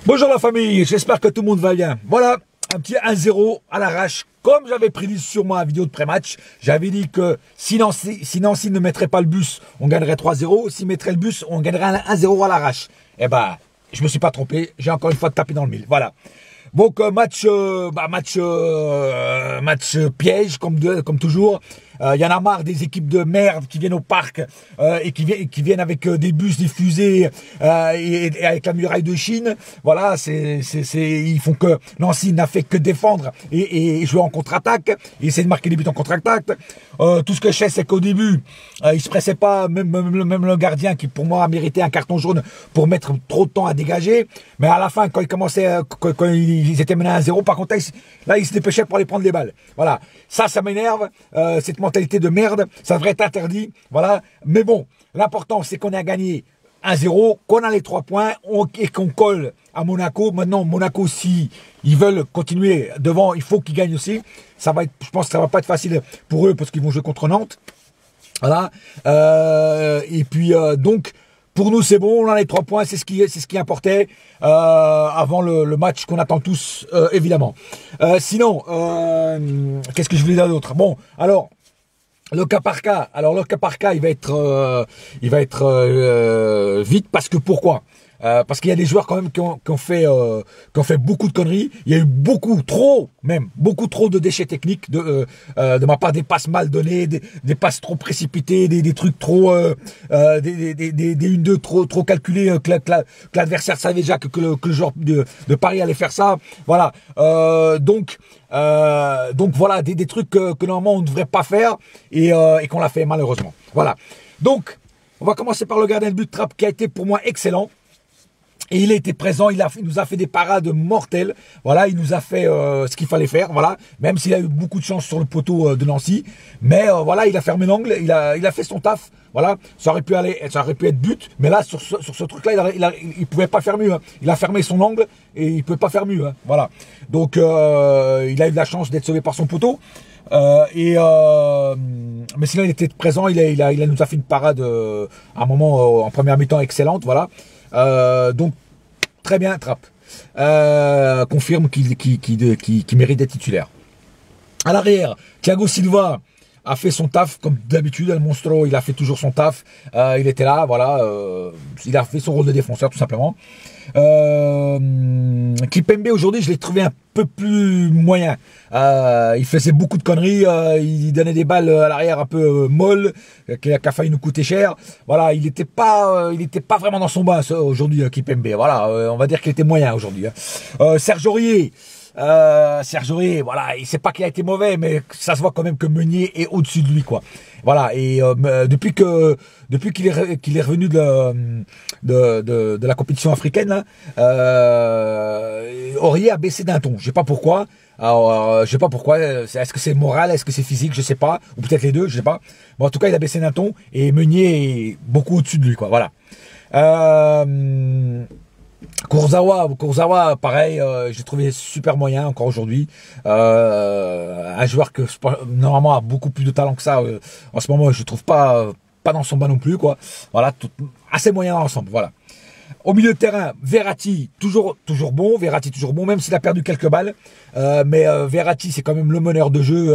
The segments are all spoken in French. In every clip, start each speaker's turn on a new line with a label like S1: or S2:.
S1: Bonjour la famille, j'espère que tout le monde va bien. Voilà, un petit 1-0 à l'arrache. Comme j'avais prédit sur ma vidéo de pré-match, j'avais dit que si Nancy ne mettrait pas le bus, on gagnerait 3-0. S'il mettrait le bus, on gagnerait 1-0 à l'arrache. Eh ben, je me suis pas trompé. J'ai encore une fois tapé dans le mille. Voilà. Donc match piège comme toujours. Il y en a marre des équipes de merde qui viennent au parc et qui viennent avec des bus, des fusées et avec la muraille de Chine. Voilà, ils font que Nancy n'a fait que défendre et jouer en contre-attaque, et essayer de marquer des buts en contre-attaque. Tout ce que je sais, c'est qu'au début, il se pressait pas, même le gardien qui pour moi a mérité un carton jaune pour mettre trop de temps à dégager. Mais à la fin, quand ils étaient menés à 1-0, par contre là, ils se dépêchaient pour aller prendre les balles. Voilà, ça m'énerve, cette mentalité de merde, ça devrait être interdit. Voilà, mais bon, l'important c'est qu'on a gagné 1-0, qu'on a les 3 points et qu'on colle à Monaco. Maintenant, Monaco, si ils veulent continuer devant, il faut qu'ils gagnent aussi. Ça va être, je pense que ça va pas être facile pour eux parce qu'ils vont jouer contre Nantes. Voilà, et puis donc pour nous c'est bon, on a les 3 points, c'est ce qui importait avant le match qu'on attend tous évidemment. Sinon, qu'est-ce que je voulais dire d'autre? Bon, alors. Le cas par cas, il va être vite parce que pourquoi? Parce qu'il y a des joueurs quand même qui ont fait beaucoup de conneries. Il y a eu beaucoup trop de déchets techniques de ma part, des passes mal données, des passes trop précipitées, des trucs trop, des 1-2 trop calculés, que l'adversaire savait déjà que le joueur de Paris allait faire ça. Voilà. Donc voilà, des trucs que normalement on ne devrait pas faire et qu'on l'a fait malheureusement. Voilà. Donc, on va commencer par le gardien de but Trapp qui a été pour moi excellent. Et il a été présent, il nous a fait des parades mortelles. Voilà, il nous a fait ce qu'il fallait faire. Voilà, même s'il a eu beaucoup de chance sur le poteau de Nancy, mais voilà, il a fermé l'angle, il a fait son taf. Voilà, ça aurait pu être but, mais là sur ce truc-là, il pouvait pas faire mieux. Hein. Il a fermé son angle et il pouvait pas faire mieux. Hein. Voilà, donc il a eu de la chance d'être sauvé par son poteau. Mais sinon il était présent, il nous a fait une parade à un moment en première mi-temps excellente. Voilà. Donc très bien Trapp, confirme qu'il mérite d'être titulaire. À l'arrière, Thiago Silva a fait son taf comme d'habitude. El Monstro, il a fait toujours son taf. Il était là, voilà. Il a fait son rôle de défenseur tout simplement. Kimpembe aujourd'hui, je l'ai trouvé un peu plus moyen. Il faisait beaucoup de conneries. Il donnait des balles à l'arrière un peu molles, qui a failli nous coûter cher. Voilà, il était pas vraiment dans son bain aujourd'hui, Kimpembe. Voilà, on va dire qu'il était moyen aujourd'hui. Serge Aurier. Voilà, il sait pas qu'il a été mauvais, mais ça se voit quand même que Meunier est au-dessus de lui, quoi. Voilà, et depuis qu'il est revenu de la compétition africaine, là, Aurier a baissé d'un ton. Je sais pas pourquoi. Alors, je sais pas pourquoi. Est-ce que c'est moral, est-ce que c'est physique, je sais pas, ou peut-être les deux, je sais pas. Bon, en tout cas, il a baissé d'un ton et Meunier est beaucoup au-dessus de lui, quoi. Voilà. Kurzawa, pareil, j'ai trouvé super moyen encore aujourd'hui. Un joueur que normalement a beaucoup plus de talent que ça. En ce moment, je trouve pas dans son bas non plus, quoi. Voilà, assez moyen dans l'ensemble. Voilà. Au milieu de terrain, Verratti, toujours bon. Verratti, toujours bon, même s'il a perdu quelques balles. Mais Verratti, c'est quand même le meneur de jeu.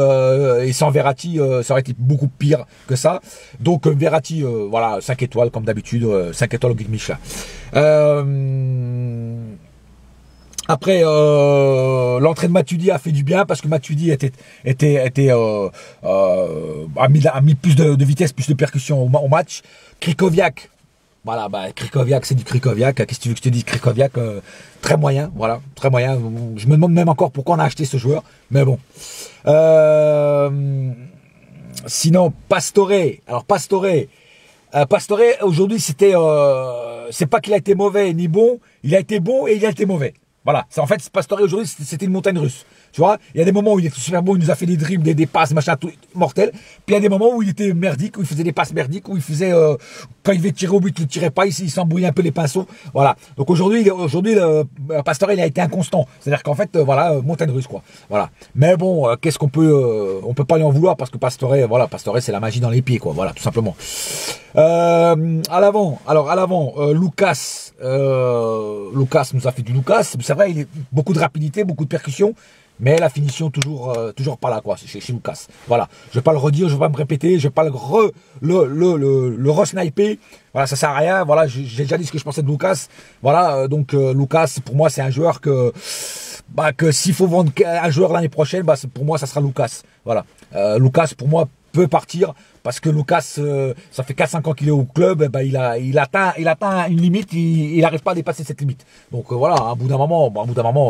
S1: Et sans Verratti, ça aurait été beaucoup pire que ça. Donc Verratti, voilà, 5 étoiles comme d'habitude. 5 étoiles au Guide Michelin. Après, l'entrée de Matuidi a fait du bien parce que Matuidi a mis plus de vitesse, plus de percussion au match. Krychowiak. Voilà, Krychowiak, c'est du Krychowiak. Qu'est-ce que tu veux que je te dise? Krychowiak, très moyen, voilà, très moyen. Je me demande même encore pourquoi on a acheté ce joueur, mais bon. Sinon, Pastore. Alors, Pastore, aujourd'hui, c'est pas qu'il a été mauvais ni bon, il a été bon et il a été mauvais. Voilà, en fait, Pastore aujourd'hui, c'était une montagne russe. Tu vois, il y a des moments où il était super bon, il nous a fait des dribbles, des passes, machin, tout mortel. Puis il y a des moments où il était merdique, où il faisait des passes merdiques, où il faisait, quand il devait tirer au but, il ne tirait pas, il s'embrouillait un peu les pinceaux. Voilà. Donc aujourd'hui, Pastore, il a été inconstant. C'est-à-dire qu'en fait, voilà, montagne russe, quoi. Voilà. Mais bon, qu'est-ce qu'on peut, on peut pas lui en vouloir parce que Pastore, voilà, Pastore, c'est la magie dans les pieds, quoi. Voilà, tout simplement. À l'avant, alors à l'avant, Lucas nous a fait du Lucas. C'est vrai, il est beaucoup de rapidité, beaucoup de percussion, mais la finition toujours pas là quoi, chez Lucas. Voilà, je vais pas le redire, je vais pas me répéter, je vais pas le re-sniper. Voilà, ça sert à rien. Voilà, j'ai déjà dit ce que je pensais de Lucas. Voilà, donc Lucas, pour moi, c'est un joueur que s'il faut vendre un joueur l'année prochaine, pour moi, ça sera Lucas. Voilà, Lucas pour moi peut partir parce que Lucas, ça fait 4-5 ans qu'il est au club, il atteint une limite, il n'arrive pas à dépasser cette limite. Donc voilà, à un bout d'un moment,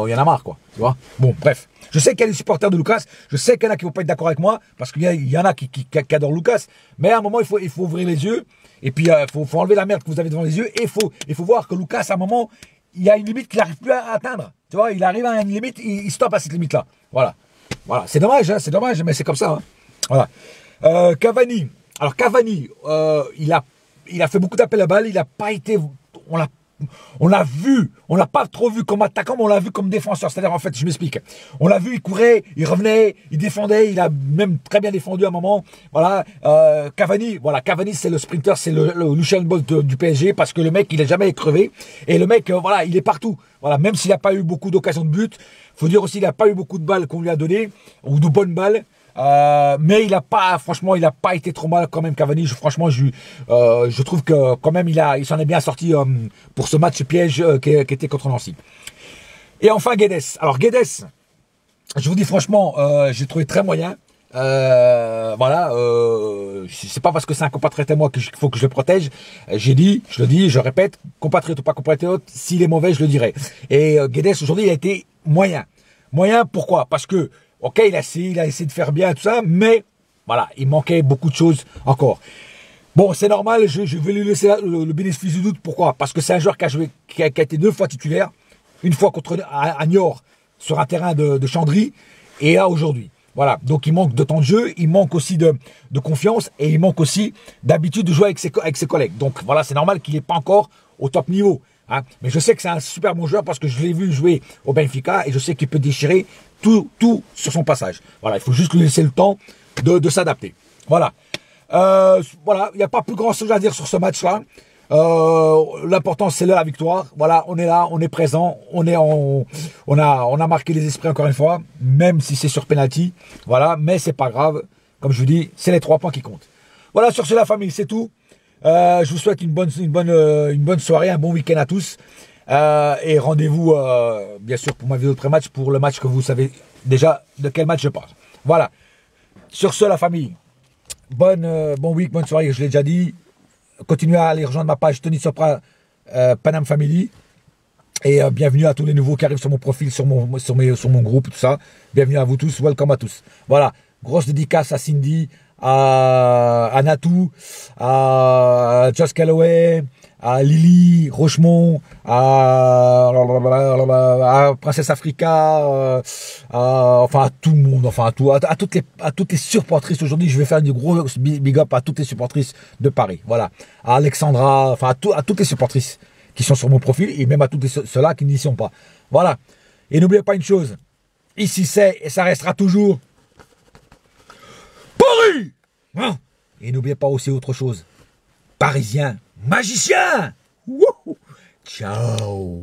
S1: il y en a marre quoi, tu vois. Bon, bref, je sais qu'il y a des supporters de Lucas, je sais qu'il y en a qui vont pas être d'accord avec moi parce qu'il y en a qui adorent Lucas, mais à un moment il faut ouvrir les yeux et puis faut enlever la merde que vous avez devant les yeux et il faut voir que Lucas à un moment il y a une limite qu'il n'arrive plus à atteindre. Tu vois, il arrive à une limite, il stoppe à cette limite là. Voilà, c'est dommage, hein, mais c'est comme ça. Hein. Voilà. Cavani. Alors Cavani, il a fait beaucoup d'appels à balles. Il n'a pas été, on l'a pas trop vu comme attaquant, mais on l'a vu comme défenseur. C'est-à-dire en fait, je m'explique. On l'a vu, il courait, il revenait, il défendait, il a même très bien défendu à un moment. Voilà. Cavani, c'est le sprinter, c'est le Usain Bolt du PSG parce que le mec, il est jamais crevé et le mec, voilà, il est partout. Voilà, même s'il n'a pas eu beaucoup d'occasions de but, faut dire aussi qu'il n'a pas eu beaucoup de balles qu'on lui a données ou de bonnes balles. Mais franchement, il a pas été trop mal quand même Cavani. Je trouve que quand même il s'en est bien sorti pour ce match piège qui était contre Nancy. Et enfin Guedes. Alors Guedes, je vous dis franchement, j'ai trouvé très moyen. Voilà, c'est pas parce que c'est un compatriote à moi qu'il faut que je le protège. Je le dis, je répète, compatriote ou pas compatriote, s'il est mauvais, je le dirai. Et Guedes aujourd'hui, il a été moyen. Moyen, pourquoi? Parce que ok, il a essayé de faire bien tout ça, mais voilà, il manquait beaucoup de choses encore. Bon, c'est normal, je vais lui laisser le bénéfice du doute. Pourquoi? Parce que c'est un joueur qui a été 2 fois titulaire, une fois contre à Niort sur un terrain de Chandry, et là aujourd'hui. Voilà, donc il manque de temps de jeu, il manque aussi de confiance, et il manque aussi d'habitude de jouer avec ses collègues. Donc voilà, c'est normal qu'il n'est pas encore au top niveau. Hein. Mais je sais que c'est un super bon joueur parce que je l'ai vu jouer au Benfica et je sais qu'il peut déchirer tout sur son passage. Voilà, il faut juste lui laisser le temps de s'adapter. Voilà. Voilà, il n'y a pas plus grand chose à dire sur ce match-là. L'important c'est la victoire. Voilà, on est là, on est présent, on a marqué les esprits encore une fois, même si c'est sur penalty. Voilà, mais c'est pas grave. Comme je vous dis, c'est les 3 points qui comptent. Voilà, sur ce la famille, c'est tout. Je vous souhaite une bonne soirée, un bon week-end à tous. Et rendez-vous, bien sûr, pour ma vidéo de pré-match, pour le match que vous savez déjà de quel match je parle. Voilà. Sur ce, la famille, bon week, bonne soirée, je l'ai déjà dit. Continuez à aller rejoindre ma page Tony Sopra Panam Family. Et bienvenue à tous les nouveaux qui arrivent sur mon profil, sur mon groupe, tout ça. Bienvenue à vous tous, welcome à tous. Voilà, grosse dédicace à Cindy, à Natou, à Josh Calloway, à Lily Rochemont, à Princesse Africa, enfin à tout le monde, enfin à toutes les supportrices. Aujourd'hui, je vais faire une grosse big up à toutes les supportrices de Paris. Voilà, à Alexandra, enfin à toutes les supportrices qui sont sur mon profil et même à tous ceux-là qui n'y sont pas. Voilà. Et n'oubliez pas une chose, ici c'est et ça restera toujours Paris. Hein? Et n'oubliez pas aussi autre chose, Parisien magicien. Wouhou. Ciao.